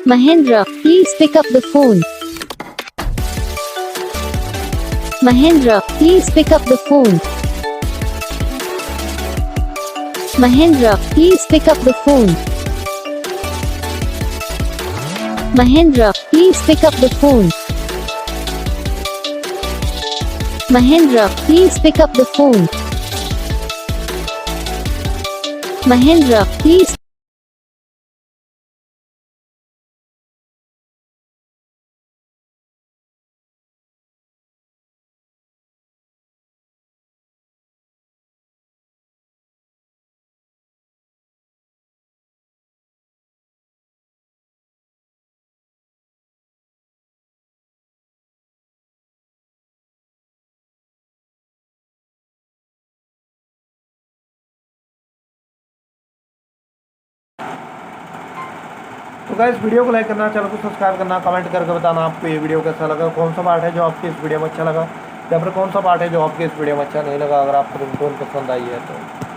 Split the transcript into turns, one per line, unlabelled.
Mahendra, please pick up the phone. Mahendra, please pick up the phone. Mahendra, please pick up the phone. Mahendra, please pick up the phone. Mahendra, please pick up the phone. Mahendra, please.
तो guys video को like करना, channel को subscribe करना, comment करके बताना आपको ये video कैसा लगा, कौन सा पार्ट है जो आपके इस वीडियो में अच्छा लगा या फिर कौन सा पार्ट है जो आपके इस वीडियो में अच्छा नहीं लगा। अगर आपको रिंगटोन पसंद आई है तो